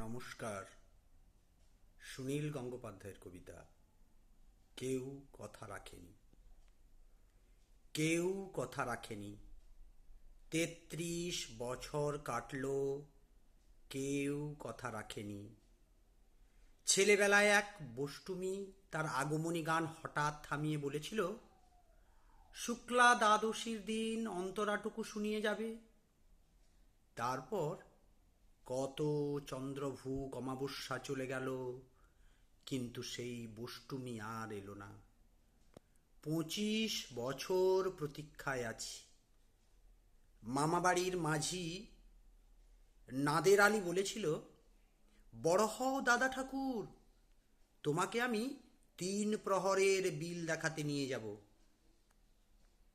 নমস্কার। সুনীল গঙ্গোপাধ্যায়ের কবিতা কেউ কথা রাখেনি। কেউ কথা রাখেনি, ৩৩ বছর কাটল, কেউ কথা রাখেনি। ছেলেবেলায় এক বষ্টুমি তার আগমনী গান হঠাৎ থামিয়ে বলেছিল, শুক্লা দ্বাদশীর দিন অন্তরাটুকু শুনিয়ে যাবে। তারপর কত চন্দ্রভূক অমাবস্যা চলে গেল, কিন্তু সেই বষ্টুমি আর এলো না। ২৫ বছর প্রতীক্ষায় আছি। মামাবাড়ির মাঝি নাদের আলী বলেছিল, বড় হও দাদা ঠাকুর, তোমাকে আমি ৩ প্রহরের বিল দেখাতে নিয়ে যাব।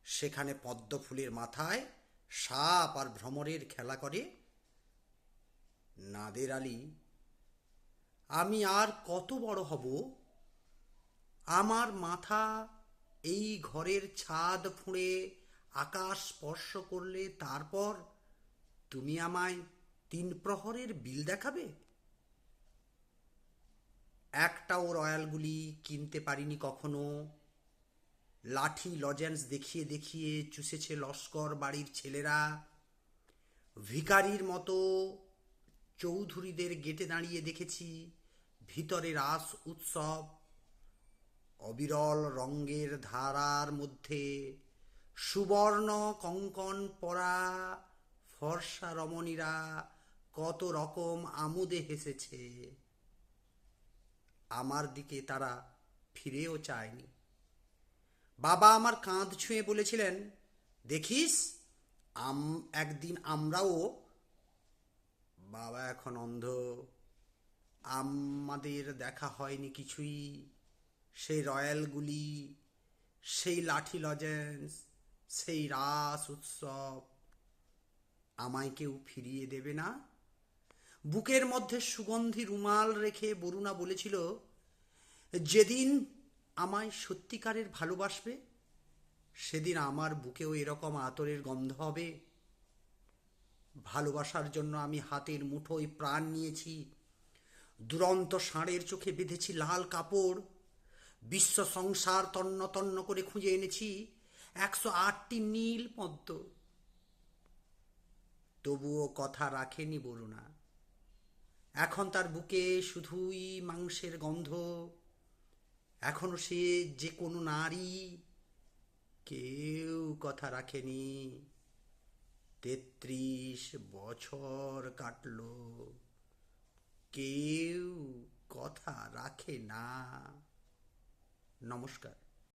সেখানে পদ্ম ফুলের মাথায় সাপ আর ভ্রমরের খেলা করে। নাদের আলী, আমি আর কত বড় হব? আমার মাথা এই ঘরের ছাদ ফুঁড়ে আকাশ স্পর্শ করলে তারপর তুমি আমায় ৩ প্রহরের বিল দেখাবে? একটাও রয়্যালগুলি কিনতে পারিনি কখনো। লাঠি লজেন্স দেখিয়ে দেখিয়ে চুষেছে লস্কর বাড়ির ছেলেরা। ভিখারির মতো চৌধুরীদের গেটে দাঁড়িয়ে দেখেছি ভিতরে রাস উৎসব। অবিরল রঙের ধারার মধ্যে সুবর্ণ কঙ্কণ পরা ফর্সা রমণীরা কত রকম আমোদে হেসেছে। আমার দিকে তারা ফিরেও চায়নি। বাবা আমার কাঁধ ছুঁয়ে বলেছিলেন, দেখিস একদিন আমরাও। বাবা এখন অন্ধ, আমাদের দেখা হয়নি কিছুই। সেই রয়্যালগুলি, সেই লাঠি লজেন্স, সেই রাস উৎসব আমায় কেউ ফিরিয়ে দেবে না? বুকের মধ্যে সুগন্ধি রুমাল রেখে বরুণা বলেছিল, যেদিন আমায় সত্যিকারের ভালোবাসবে সেদিন আমার বুকেও এরকম আতরের গন্ধ হবে। ভালোবাসার জন্য আমি হাতের মুঠোয় প্রাণ নিয়েছি। দুরন্ত ষাঁড়ের চোখে বেঁধেছি লাল কাপড়। বিশ্ব সংসার তন্ন তন্ন করে খুঁজে এনেছি ১০৮টি নীল পদ্ম। তবুও কথা রাখেনি বরুণা। এখন তার বুকে শুধুই মাংসের গন্ধ। এখনো সে যে কোনো নারী। কেউ কথা রাখেনি। ৩৩ বছর কাটল, কেউ কথা রাখে না। নমস্কার।